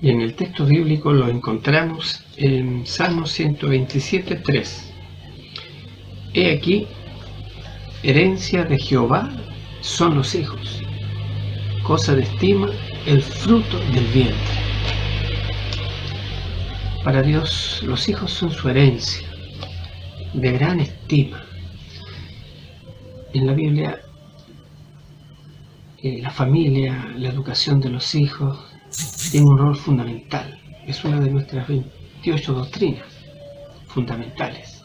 Y en el texto bíblico lo encontramos en Salmo 127:3. He aquí, herencia de Jehová son los hijos, cosa de estima el fruto del vientre. Para Dios los hijos son su herencia, de gran estima. En la Biblia, la familia, la educación de los hijos tiene un rol fundamental. Es una de nuestras 28 doctrinas fundamentales.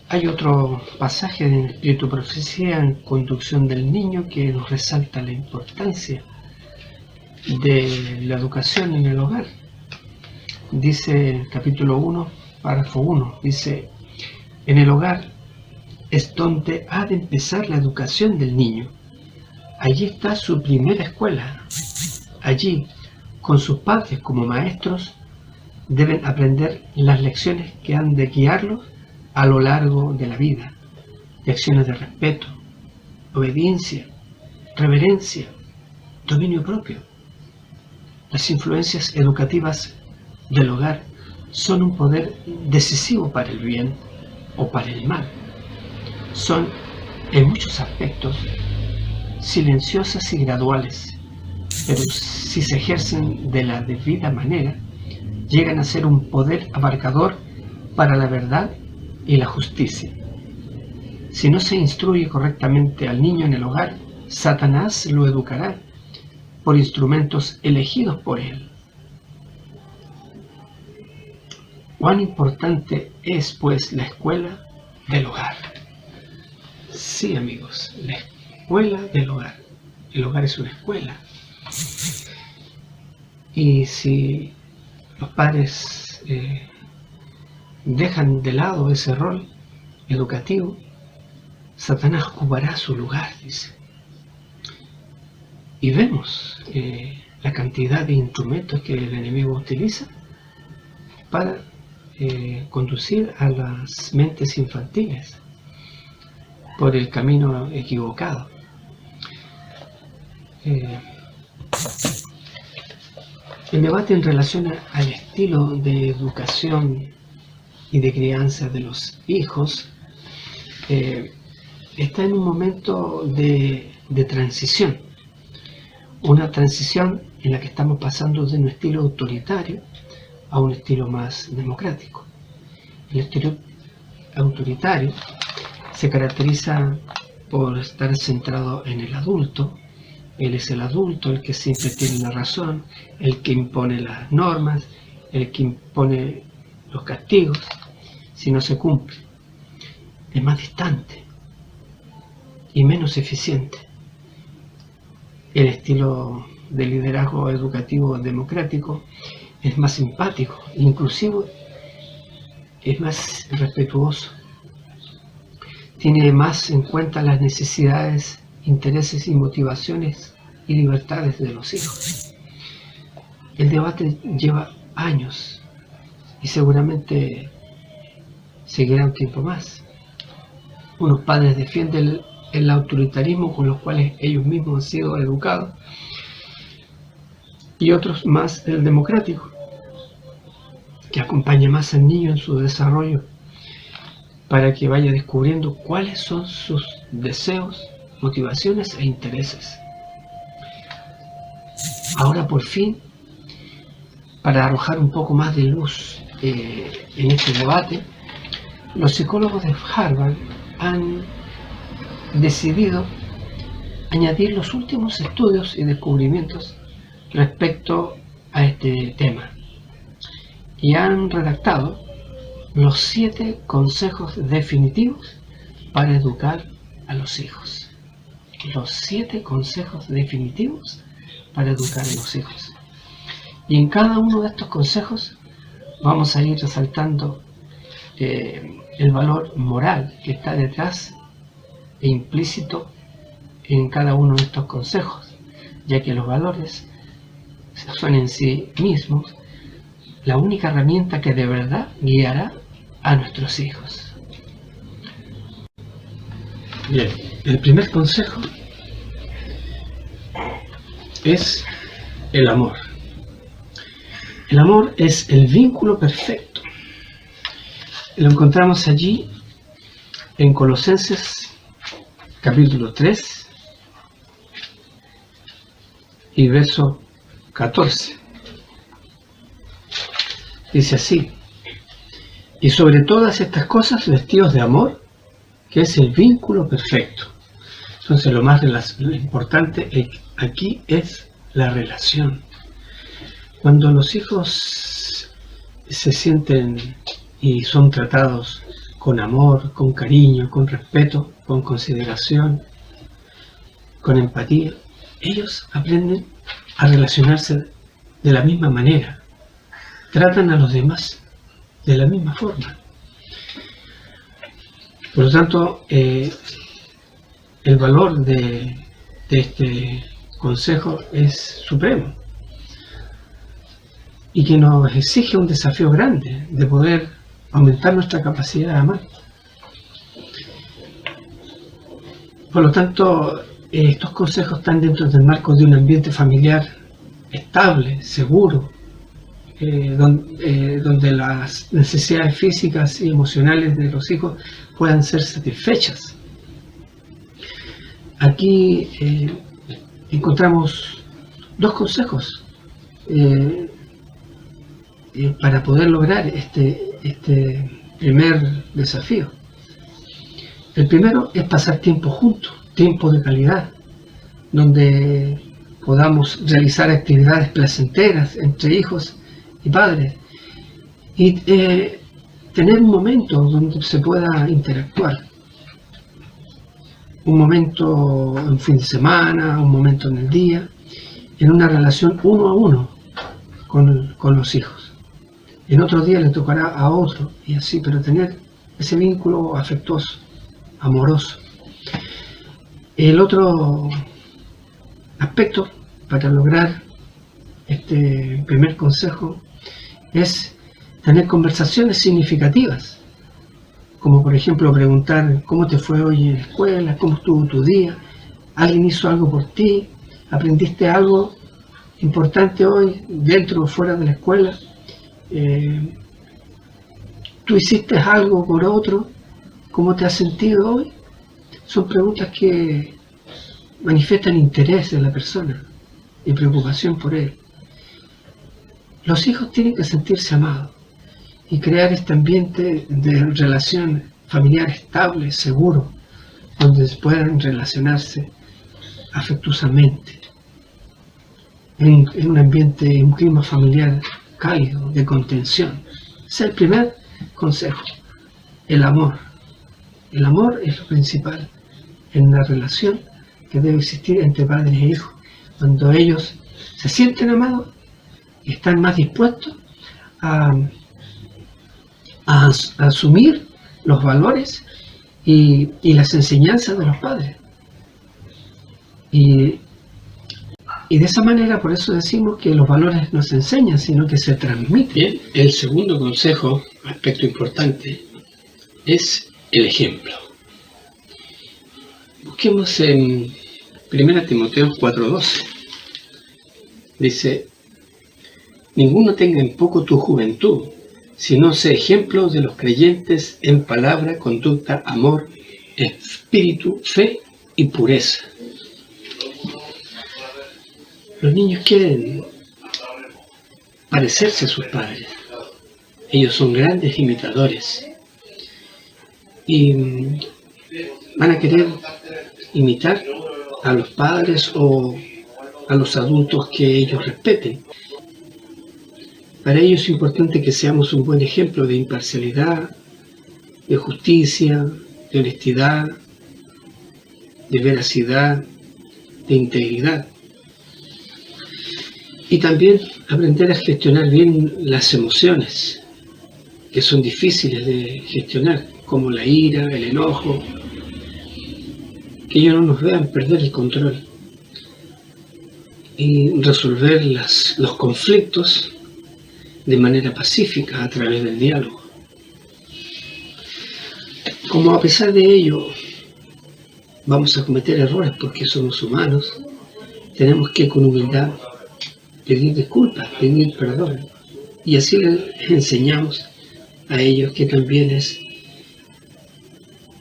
Hay otro pasaje en Espíritu Profecía, en Conducción del Niño, que nos resalta la importancia de la educación en el hogar. Dice capítulo 1, párrafo 1, dice: en el hogar es donde ha de empezar la educación del niño. Allí está su primera escuela. Allí, con sus padres como maestros, deben aprender las lecciones que han de guiarlos a lo largo de la vida. Lecciones de respeto, obediencia, reverencia, dominio propio. Las influencias educativas del hogar son un poder decisivo para el bien o para el mal. Son, en muchos aspectos, silenciosas y graduales, pero si se ejercen de la debida manera, llegan a ser un poder abarcador para la verdad y la justicia. Si no se instruye correctamente al niño en el hogar, Satanás lo educará por instrumentos elegidos por él. ¿Cuán importante es, pues, la escuela del hogar? Sí, amigos, la escuela del hogar. El hogar es una escuela. Y si los padres dejan de lado ese rol educativo, Satanás ocupará su lugar, dice. Y vemos la cantidad de instrumentos que el enemigo utiliza para conducir a las mentes infantiles por el camino equivocado. El debate en relación al estilo de educación y de crianza de los hijos está en un momento de transición, una transición en la que estamos pasando de un estilo autoritario a un estilo más democrático. El estilo autoritario se caracteriza por estar centrado en el adulto. Él es el adulto, el que siempre tiene la razón, el que impone las normas, el que impone los castigos si no se cumple. Es más distante y menos eficiente. El estilo de liderazgo educativo democrático es más simpático, inclusive es más respetuoso. Tiene más en cuenta las necesidades, intereses y motivaciones y libertades de los hijos. El debate lleva años y seguramente seguirá un tiempo más. Unos padres defienden el autoritarismo con los cuales ellos mismos han sido educados, y otros más el democrático, que acompaña más al niño en su desarrollo para que vaya descubriendo cuáles son sus deseos, motivaciones e intereses. Ahora, por fin, para arrojar un poco más de luz en este debate, los psicólogos de Harvard han decidido añadir los últimos estudios y descubrimientos respecto a este tema, y han redactado los 7 consejos definitivos para educar a los hijos. Los 7 consejos definitivos para educar a los hijos. Y en cada uno de estos consejos vamos a ir resaltando el valor moral que está detrás e implícito en cada uno de estos consejos, ya que los valores son en sí mismos la única herramienta que de verdad guiará a nuestros hijos. Bien, el primer consejo es el amor. El amor es el vínculo perfecto. Lo encontramos allí en Colosenses capítulo 3 y verso 14. Dice así: y sobre todas estas cosas vestidos de amor, que es el vínculo perfecto. Entonces lo importante aquí es la relación. Cuando los hijos se sienten y son tratados con amor, con cariño, con respeto, con consideración, con empatía, ellos aprenden a relacionarse de la misma manera, tratan a los demás de la misma forma. Por lo tanto, el valor de este consejo es supremo y que nos exige un desafío grande de poder aumentar nuestra capacidad de amar. Por lo tanto, estos consejos están dentro del marco de un ambiente familiar estable, seguro, donde las necesidades físicas y emocionales de los hijos puedan ser satisfechas. Aquí encontramos dos consejos para poder lograr este primer desafío. El primero es pasar tiempo juntos, tiempo de calidad, donde podamos realizar actividades placenteras entre hijos y padres y tener un momento donde se pueda interactuar. Un momento en fin de semana, un momento en el día, en una relación uno a uno con los hijos. En otro día le tocará a otro y así, pero tener ese vínculo afectuoso, amoroso. El otro aspecto para lograr este primer consejo es tener conversaciones significativas, como por ejemplo preguntar cómo te fue hoy en la escuela, cómo estuvo tu día, alguien hizo algo por ti, aprendiste algo importante hoy dentro o fuera de la escuela, tú hiciste algo por otro, ¿cómo te has sentido hoy? Son preguntas que manifiestan interés de la persona y preocupación por él. Los hijos tienen que sentirse amados y crear este ambiente de relación familiar estable, seguro, donde puedan relacionarse afectuosamente, en un ambiente, un clima familiar cálido, de contención. Ese es el primer consejo, el amor. El amor es lo principal en la relación que debe existir entre padres e hijos, cuando ellos se sienten amados y están más dispuestos a asumir los valores y las enseñanzas de los padres. Y de esa manera, por eso decimos que los valores no se enseñan, sino que se transmiten. Bien, el segundo consejo, aspecto importante, es el ejemplo. Busquemos en 1 Timoteo 4:12. Dice: ninguno tenga en poco tu juventud, sino sé ejemplo de los creyentes en palabra, conducta, amor, espíritu, fe y pureza. Los niños quieren parecerse a sus padres. Ellos son grandes imitadores y van a querer imitar a los padres o a los adultos que ellos respeten. Para ellos es importante que seamos un buen ejemplo de imparcialidad, de justicia, de honestidad, de veracidad, de integridad. Y también aprender a gestionar bien las emociones, que son difíciles de gestionar, como la ira, el enojo, que ellos no nos vean perder el control. Y resolver los conflictos de manera pacífica a través del diálogo. Como a pesar de ello vamos a cometer errores porque somos humanos, tenemos que con humildad pedir disculpas, pedir perdón. Y así les enseñamos a ellos que también es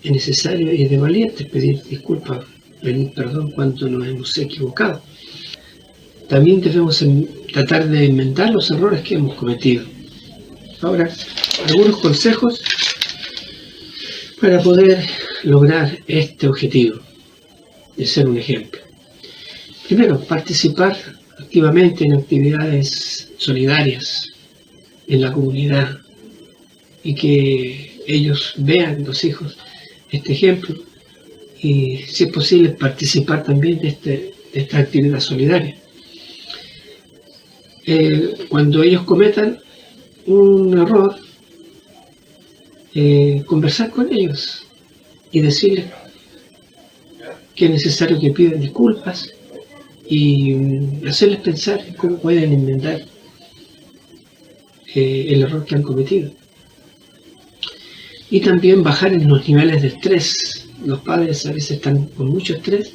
necesario y de valientes pedir disculpas, pedir perdón cuando nos hemos equivocado. También debemos tratar de enmendar los errores que hemos cometido. Ahora, algunos consejos para poder lograr este objetivo de ser un ejemplo. Primero, participar activamente en actividades solidarias en la comunidad y que ellos vean, los hijos, este ejemplo y, si es posible, participar también de esta actividad solidaria. Cuando ellos cometan un error, conversar con ellos y decirles que es necesario que pidan disculpas y hacerles pensar en cómo pueden enmendar el error que han cometido. Y también bajar en los niveles de estrés. Los padres a veces están con mucho estrés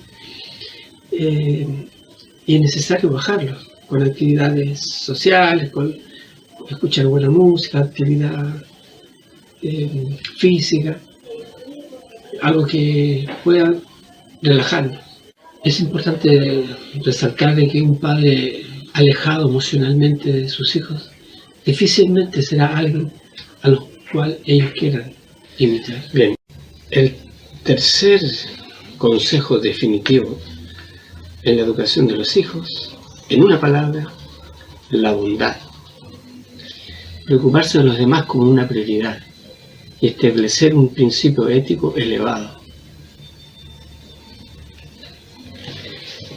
y es necesario bajarlos con actividades sociales, con escuchar buena música, actividad física, algo que pueda relajarnos. Es importante resaltar de que un padre alejado emocionalmente de sus hijos difícilmente será alguien a lo cual ellos quieran imitar. Bien, el tercer consejo definitivo en la educación de los hijos, en una palabra, la bondad. Preocuparse de los demás como una prioridad y establecer un principio ético elevado.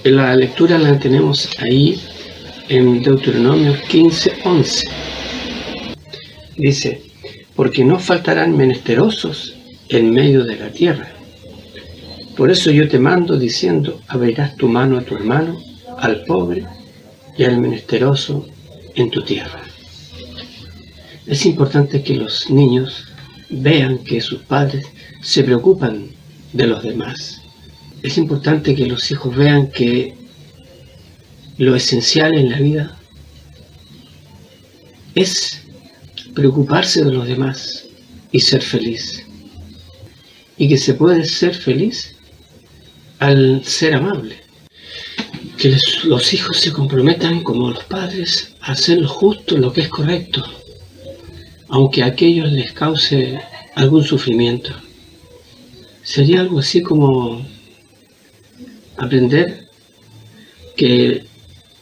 La lectura la tenemos ahí en Deuteronomio 15:11. Dice: porque no faltarán menesterosos en medio de la tierra. Por eso yo te mando diciendo, abrirás tu mano a tu hermano, al pobre y al menesteroso en tu tierra. Es importante que los niños vean que sus padres se preocupan de los demás. Es importante que los hijos vean que lo esencial en la vida es preocuparse de los demás y ser feliz. Y que se puede ser feliz al ser amable. Que los hijos se comprometan como los padres a hacer lo justo, lo que es correcto, aunque a aquellos les cause algún sufrimiento. Sería algo así como aprender que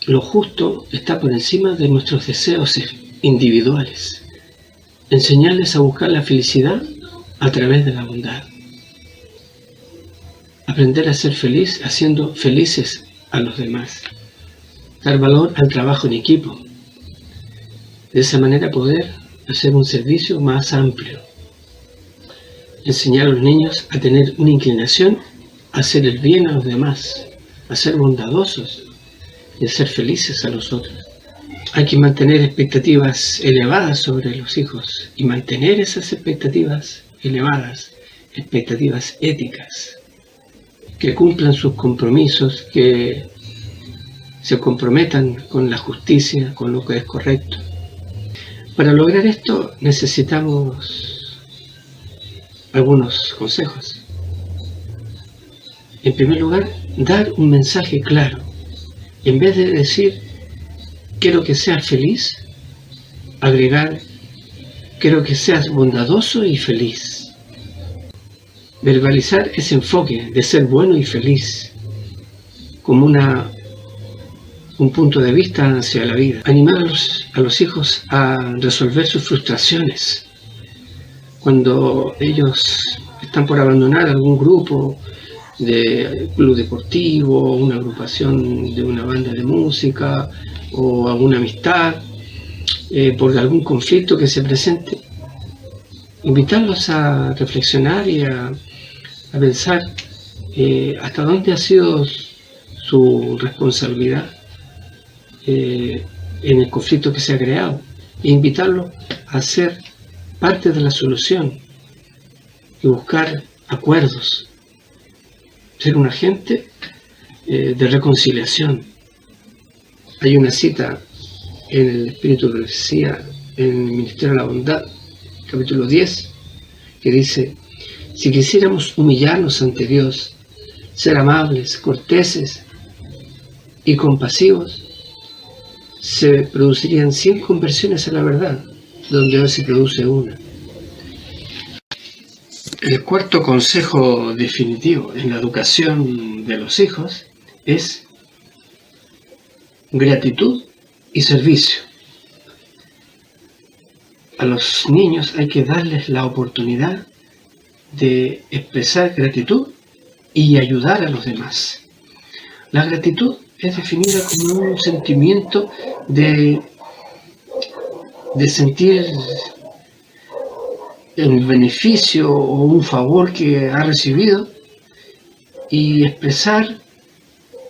lo justo está por encima de nuestros deseos individuales. Enseñarles a buscar la felicidad a través de la bondad. Aprender a ser feliz haciendo felices a los demás. Dar valor al trabajo en equipo. De esa manera poder hacer un servicio más amplio. Enseñar a los niños a tener una inclinación a hacer el bien a los demás, a ser bondadosos y a ser felices a los otros. Hay que mantener expectativas elevadas sobre los hijos y mantener esas expectativas elevadas, expectativas éticas, que cumplan sus compromisos, que se comprometan con la justicia, con lo que es correcto. Para lograr esto necesitamos algunos consejos. En primer lugar, dar un mensaje claro. En vez de decir, quiero que seas feliz, agregar, quiero que seas bondadoso y feliz. Verbalizar ese enfoque de ser bueno y feliz como un punto de vista hacia la vida. Animar a los hijos a resolver sus frustraciones. Cuando ellos están por abandonar algún grupo de club deportivo, una agrupación de una banda de música o alguna amistad, por algún conflicto que se presente, invitarlos a reflexionar y a pensar hasta dónde ha sido su responsabilidad en el conflicto que se ha creado, e invitarlos a ser parte de la solución y buscar acuerdos, ser un agente de reconciliación. Hay una cita en el Espíritu de Profecía, en el Ministerio de la Bondad, capítulo 10, que dice: si quisiéramos humillarnos ante Dios, ser amables, corteses y compasivos, se producirían 100 conversiones a la verdad, donde hoy se produce una. El cuarto consejo definitivo en la educación de los hijos es gratitud y servicio. A los niños hay que darles la oportunidad de expresar gratitud y ayudar a los demás. La gratitud es definida como un sentimiento de sentir el beneficio o un favor que ha recibido y expresar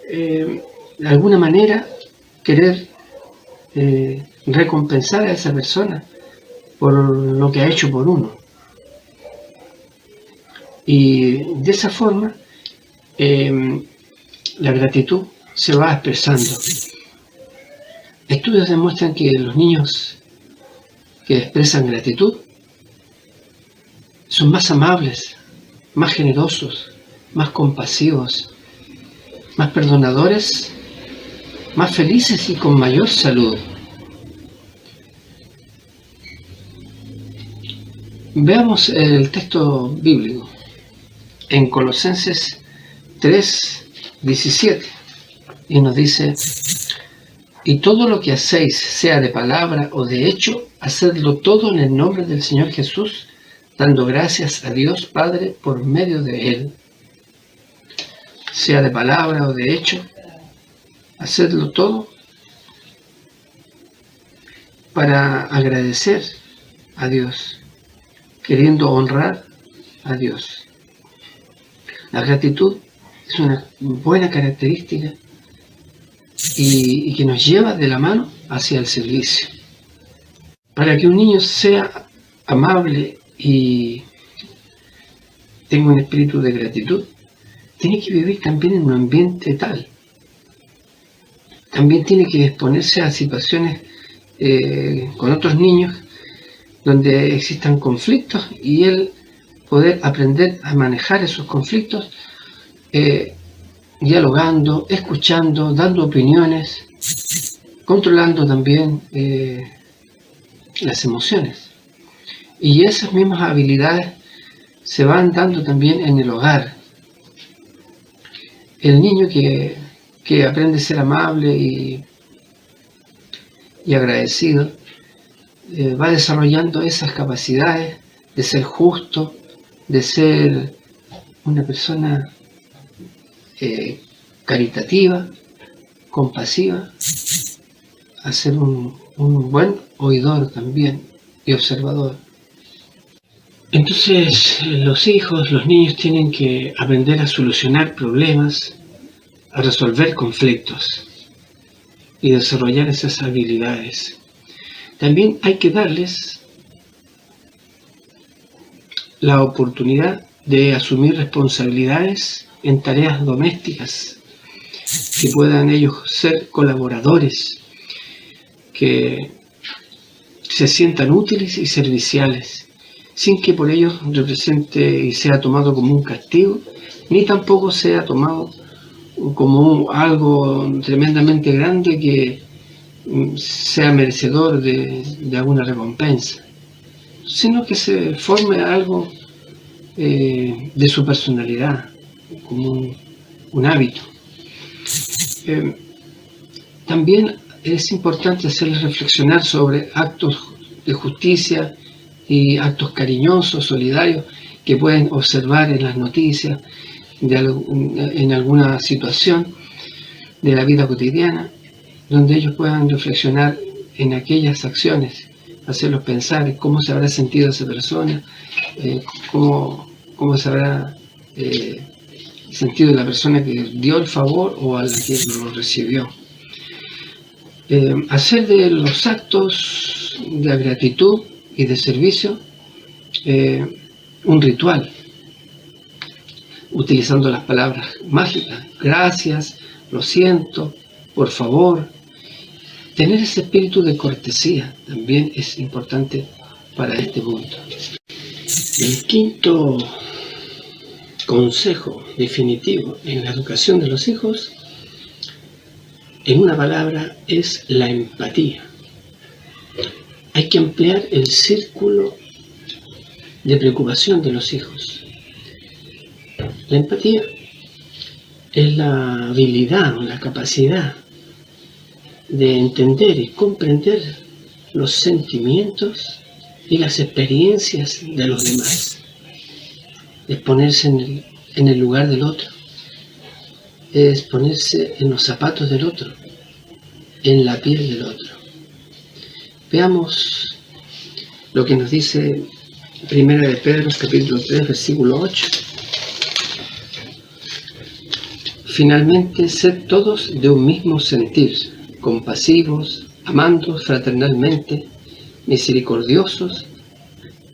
de alguna manera querer recompensar a esa persona por lo que ha hecho por uno. Y de esa forma la gratitud se va expresando. Estudios demuestran que los niños que expresan gratitud son más amables, más generosos, más compasivos, más perdonadores, más felices y con mayor salud. Veamos el texto bíblico en Colosenses 3:17, y nos dice: y todo lo que hacéis, sea de palabra o de hecho, hacedlo todo en el nombre del Señor Jesús, dando gracias a Dios Padre por medio de Él. Sea de palabra o de hecho, hacedlo todo para agradecer a Dios, queriendo honrar a Dios. La gratitud es una buena característica y que nos lleva de la mano hacia el servicio. Para que un niño sea amable y tenga un espíritu de gratitud, tiene que vivir también en un ambiente tal. También tiene que exponerse a situaciones con otros niños donde existan conflictos y él poder aprender a manejar esos conflictos dialogando, escuchando, dando opiniones, controlando también las emociones. Y esas mismas habilidades se van dando también en el hogar. El niño que aprende a ser amable y agradecido va desarrollando esas capacidades de ser justo, de ser una persona caritativa, compasiva, a ser un buen oidor también y observador. Entonces los hijos, los niños tienen que aprender a solucionar problemas, a resolver conflictos y desarrollar esas habilidades. También hay que darles la oportunidad de asumir responsabilidades en tareas domésticas, que puedan ellos ser colaboradores, que se sientan útiles y serviciales, sin que por ello represente y sea tomado como un castigo, ni tampoco sea tomado como algo tremendamente grande que sea merecedor de alguna recompensa, sino que se forme algo de su personalidad, como un hábito. También es importante hacerles reflexionar sobre actos de justicia y actos cariñosos, solidarios, que pueden observar en las noticias, en alguna situación de la vida cotidiana, donde ellos puedan reflexionar en aquellas acciones, hacerlos pensar en cómo se habrá sentido esa persona, cómo se habrá sentido la persona que dio el favor o a la que lo recibió. Hacer de los actos de gratitud y de servicio un ritual, utilizando las palabras mágicas: gracias, lo siento, por favor, Tener ese espíritu de cortesía también es importante para este punto. El quinto consejo definitivo en la educación de los hijos, en una palabra, es la empatía. Hay que ampliar el círculo de preocupación de los hijos. La empatía es la habilidad o la capacidad de entender y comprender los sentimientos y las experiencias de los demás. Es ponerse en el lugar del otro. Es ponerse en los zapatos del otro, en la piel del otro. Veamos lo que nos dice Primera de Pedro, capítulo 3, versículo 8. Finalmente, sed todos de un mismo sentir, compasivos, amando fraternalmente, misericordiosos,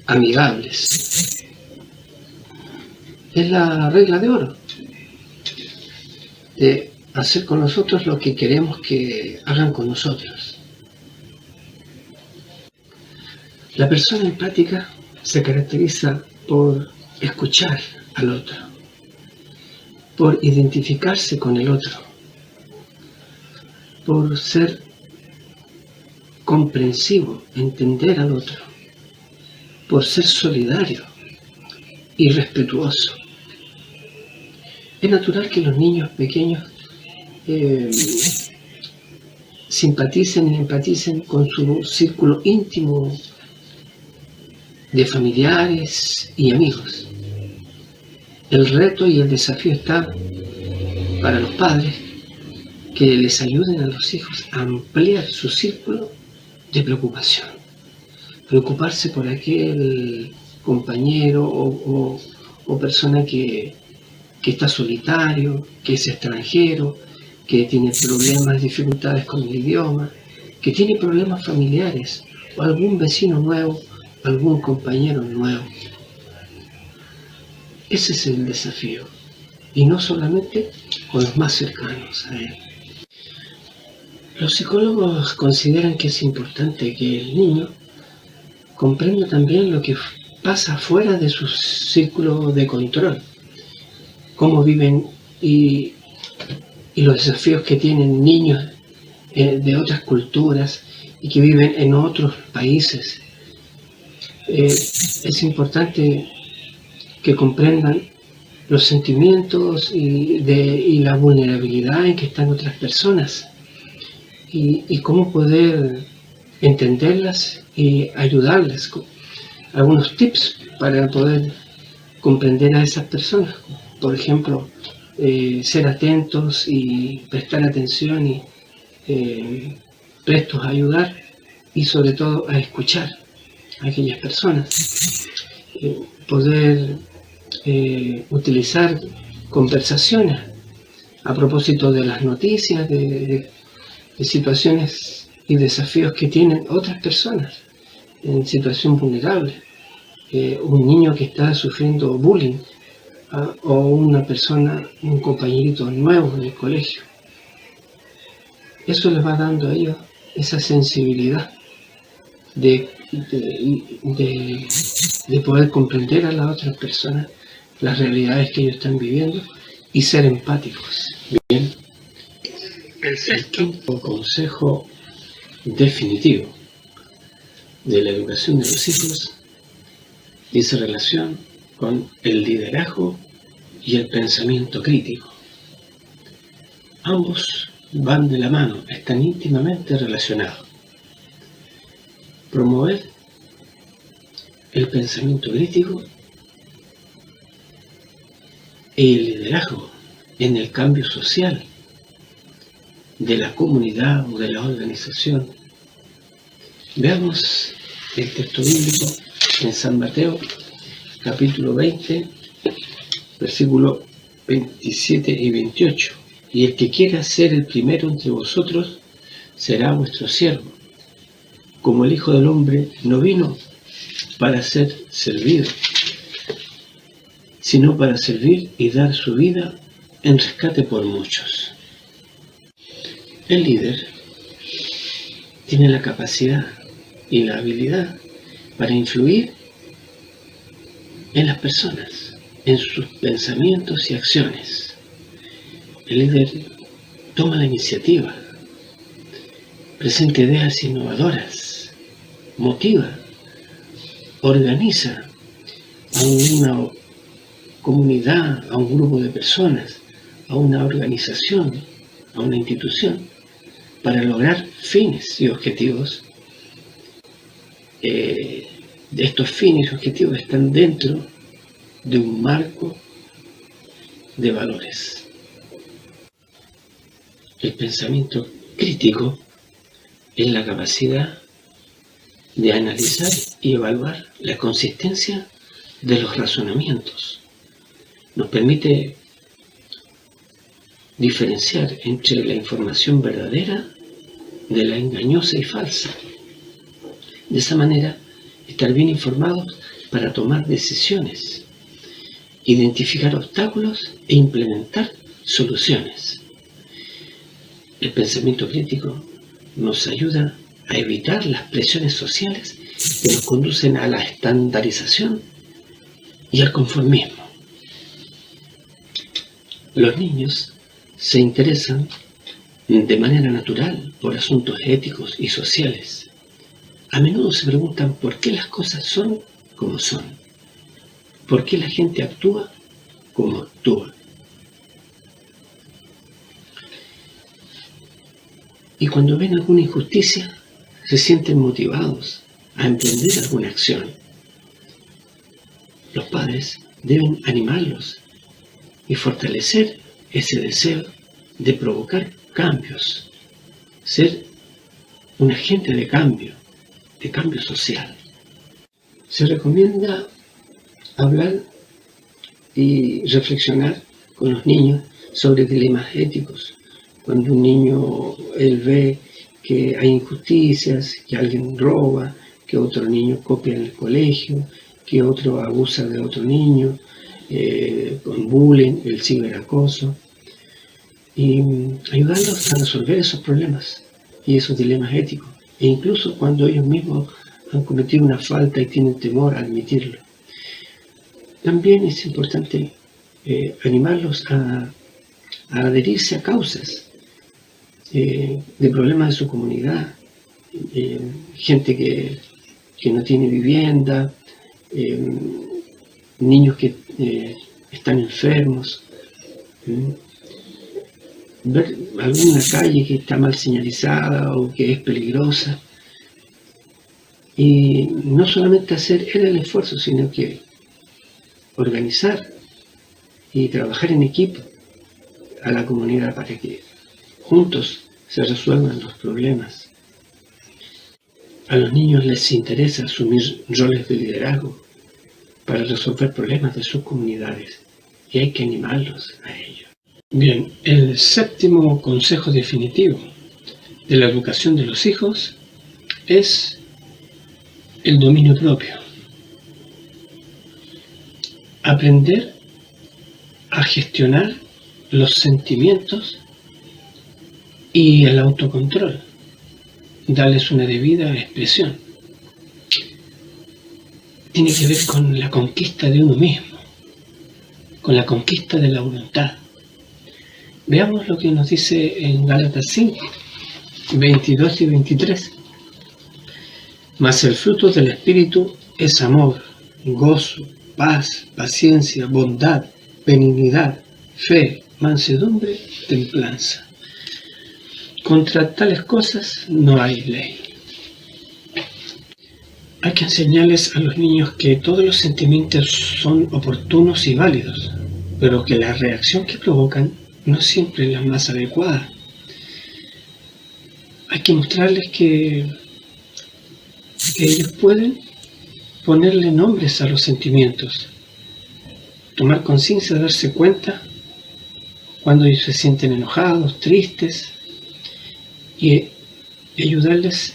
amigables. Es la regla de oro, de hacer con nosotros lo que queremos que hagan con nosotros. La persona empática se caracteriza por escuchar al otro, por identificarse con el otro, por ser comprensivo, entender al otro, por ser solidario y respetuoso. Es natural que los niños pequeños simpaticen y empaticen con su círculo íntimo de familiares y amigos. El reto y el desafío está para los padres que les ayuden a los hijos a ampliar su círculo de preocupación. Preocuparse por aquel compañero o persona que está solitario, que es extranjero, que tiene problemas, dificultades con el idioma, que tiene problemas familiares, o algún vecino nuevo, algún compañero nuevo. Ese es el desafío, y no solamente con los más cercanos a él. Los psicólogos consideran que es importante que el niño comprenda también lo que pasa fuera de su círculo de control, cómo viven y los desafíos que tienen niños de otras culturas y que viven en otros países. Es importante que comprendan los sentimientos y la vulnerabilidad en que están otras personas y cómo poder entenderlas y ayudarlas. Algunos tips para poder comprender a esas personas. Por ejemplo, ser atentos y prestar atención y prestos a ayudar y sobre todo a escuchar a aquellas personas. Poder utilizar conversaciones a propósito de las noticias, de situaciones y desafíos que tienen otras personas en situación vulnerable. Un niño que está sufriendo bullying o una persona, un compañerito nuevo en el colegio. Eso les va dando a ellos esa sensibilidad de poder comprender a las otras personas las realidades que ellos están viviendo y ser empáticos. Bien, el quinto consejo definitivo de la educación de los hijos dice relación con el liderazgo y el pensamiento crítico. Ambos van de la mano, están íntimamente relacionados. Promover el pensamiento crítico y el liderazgo en el cambio social de la comunidad o de la organización. Veamos el texto bíblico en San Mateo, capítulo 20, versículos 27 y 28. Y el que quiera ser el primero entre vosotros será vuestro siervo. Como el Hijo del Hombre no vino para ser servido, sino para servir y dar su vida en rescate por muchos. El líder tiene la capacidad y la habilidad para influir en las personas, en sus pensamientos y acciones. El líder toma la iniciativa, presenta ideas innovadoras, motiva, organiza a una comunidad, a un grupo de personas, a una organización, a una institución, para lograr fines y objetivos. Estos fines y objetivos están dentro de un marco de valores. El pensamiento crítico es la capacidad de analizar y evaluar la consistencia de los razonamientos. Nos permite diferenciar entre la información verdadera de la engañosa y falsa. De esa manera, estar bien informados para tomar decisiones, identificar obstáculos e implementar soluciones. El pensamiento crítico nos ayuda a evitar las presiones sociales que nos conducen a la estandarización y al conformismo. Los niños se interesan de manera natural por asuntos éticos y sociales. A menudo se preguntan por qué las cosas son como son, por qué la gente actúa como actúa. Y cuando ven alguna injusticia, se sienten motivados a emprender alguna acción. Los padres deben animarlos y fortalecer ese deseo de provocar cambios, ser un agente de cambio social. Se recomienda hablar y reflexionar con los niños sobre dilemas éticos. Cuando un niño él ve que hay injusticias, que alguien roba, que otro niño copia en el colegio, que otro abusa de otro niño, con bullying, el ciberacoso, y ayudarlos a resolver esos problemas y esos dilemas éticos, e incluso cuando ellos mismos han cometido una falta y tienen temor a admitirlo. También es importante animarlos a adherirse a causas de problemas de su comunidad, gente que no tiene vivienda, niños que están enfermos, ver alguna calle que está mal señalizada o que es peligrosa, y no solamente hacer el esfuerzo, sino que organizar y trabajar en equipo a la comunidad para que juntos se resuelvan los problemas. A los niños les interesa asumir roles de liderazgo para resolver problemas de sus comunidades, y hay que animarlos a ello. Bien, el séptimo consejo definitivo de la educación de los hijos es el dominio propio. Aprender a gestionar los sentimientos y el autocontrol, darles una debida expresión. Tiene que ver con la conquista de uno mismo, con la conquista de la voluntad. Veamos lo que nos dice en Gálatas 5, 22 y 23. Mas el fruto del Espíritu es amor, gozo, paz, paciencia, bondad, benignidad, fe, mansedumbre, templanza. Contra tales cosas no hay ley. Hay que enseñarles a los niños que todos los sentimientos son oportunos y válidos, pero que la reacción que provocan no siempre es la más adecuada. Hay que mostrarles que ellos pueden ponerle nombres a los sentimientos, tomar conciencia, darse cuenta cuando ellos se sienten enojados, tristes, y ayudarles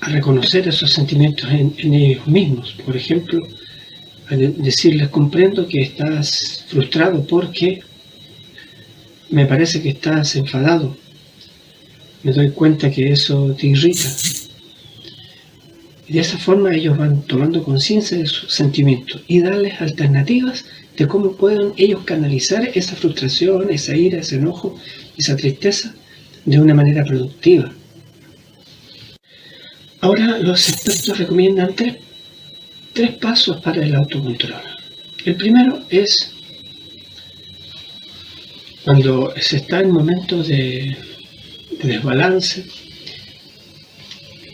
a reconocer esos sentimientos en ellos mismos. Por ejemplo, decirles: comprendo que estás frustrado porque me parece que estás enfadado, me doy cuenta que eso te irrita. Y de esa forma ellos van tomando conciencia de sus sentimientos y darles alternativas de cómo pueden ellos canalizar esa frustración, esa ira, ese enojo, esa tristeza de una manera productiva. Ahora los expertos recomiendan tres pasos para el autocontrol. El primero es cuando se está en momentos de desbalance,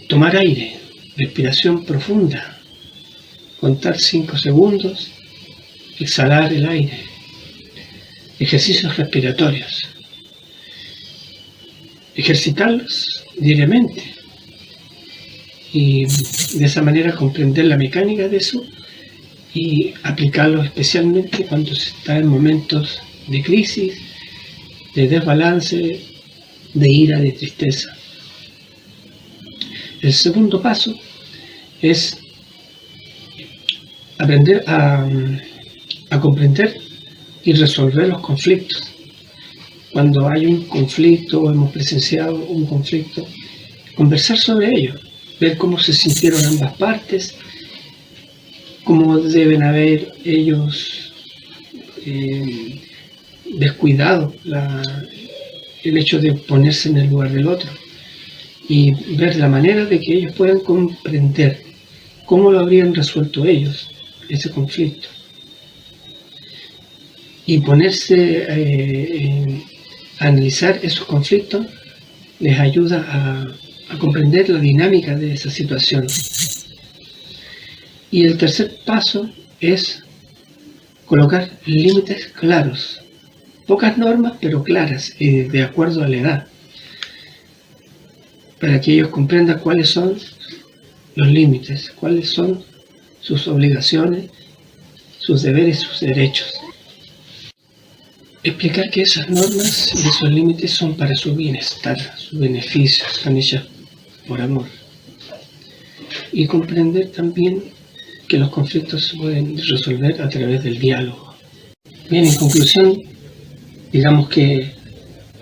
tomar aire, respiración profunda, contar 5 segundos, exhalar el aire, ejercicios respiratorios, ejercitarlos diariamente y de esa manera comprender la mecánica de eso y aplicarlo especialmente cuando se está en momentos de crisis, de desbalance, de ira, de tristeza. El segundo paso es aprender a comprender y resolver los conflictos. Cuando hay un conflicto o hemos presenciado un conflicto, conversar sobre ello, ver cómo se sintieron ambas partes, cómo deben haber ellos descuidado el hecho de ponerse en el lugar del otro y ver la manera de que ellos puedan comprender cómo lo habrían resuelto ellos, ese conflicto. Y ponerse a analizar esos conflictos les ayuda a comprender la dinámica de esa situación. Y el tercer paso es colocar límites claros, pocas normas pero claras y de acuerdo a la edad, para que ellos comprendan cuáles son los límites, cuáles son sus obligaciones, sus deberes, sus derechos. Explicar que esas normas y esos límites son para su bienestar, su beneficio, son hechas por amor. Y comprender también que los conflictos se pueden resolver a través del diálogo. Bien, en conclusión, digamos que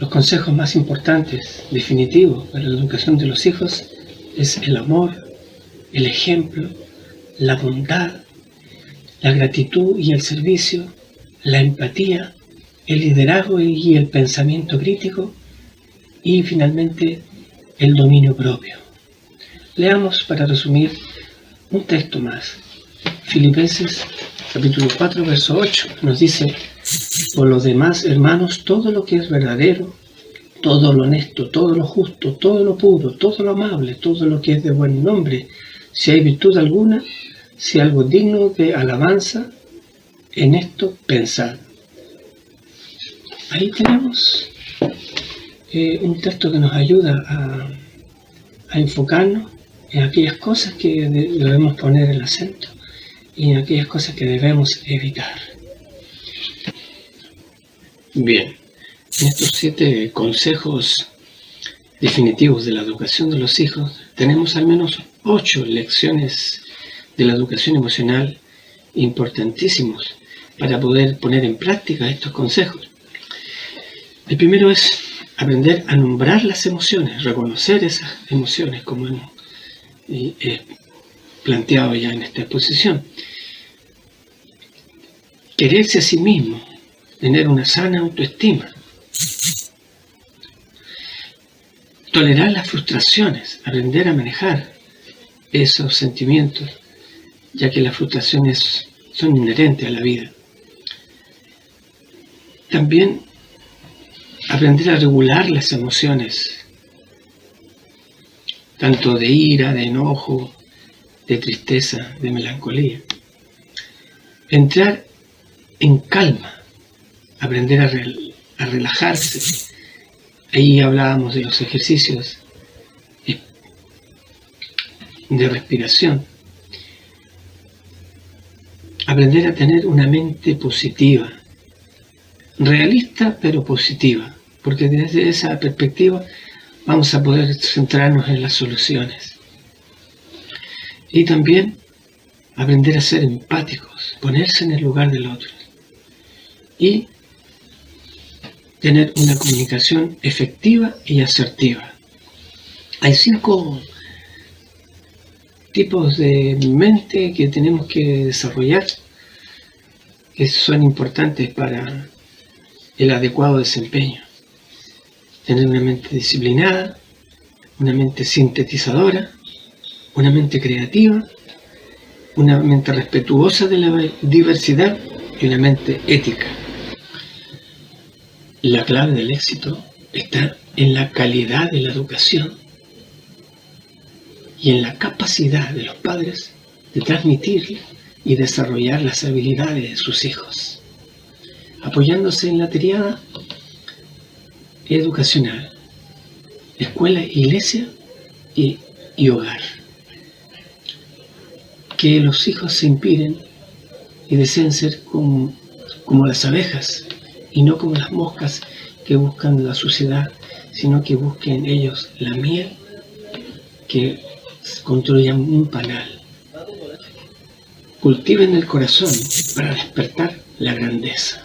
los consejos más importantes, definitivos para la educación de los hijos es el amor, el ejemplo, la bondad, la gratitud y el servicio, la empatía, el liderazgo y el pensamiento crítico y finalmente el dominio propio. Leamos para resumir un texto más. Filipenses capítulo 4 verso 8 nos dice: por lo demás, hermanos, todo lo que es verdadero, todo lo honesto, todo lo justo, todo lo puro, todo lo amable, todo lo que es de buen nombre, si hay virtud alguna, si algo digno de alabanza, en esto pensad. Ahí tenemos un texto que nos ayuda a enfocarnos en aquellas cosas que debemos poner el acento y en aquellas cosas que debemos evitar. Bien, en estos 7 consejos definitivos de la educación de los hijos, tenemos al menos 8 lecciones de la educación emocional importantísimos para poder poner en práctica estos consejos. El primero es aprender a nombrar las emociones, reconocer esas emociones como hemos planteado ya en esta exposición. Quererse a sí mismo, tener una sana autoestima. Tolerar las frustraciones, aprender a manejar esos sentimientos, ya que las frustraciones son inherentes a la vida. También aprender a regular las emociones, tanto de ira, de enojo, de tristeza, de melancolía. Entrar en calma, aprender a relajarse. Ahí hablábamos de los ejercicios de respiración. Aprender a tener una mente positiva, realista pero positiva, porque desde esa perspectiva vamos a poder centrarnos en las soluciones. Y también aprender a ser empáticos, ponerse en el lugar del otro y tener una comunicación efectiva y asertiva. Hay 5 tipos de mente que tenemos que desarrollar, que son importantes para el adecuado desempeño. Tener una mente disciplinada, una mente sintetizadora, una mente creativa, una mente respetuosa de la diversidad y una mente ética. La clave del éxito está en la calidad de la educación y en la capacidad de los padres de transmitir y desarrollar las habilidades de sus hijos, apoyándose en la tríada educacional: escuela, iglesia y hogar. Que los hijos se inspiren y deseen ser como las abejas y no como las moscas que buscan la suciedad, sino que busquen ellos la miel, que construyan un panal. Cultiven el corazón para despertar la grandeza.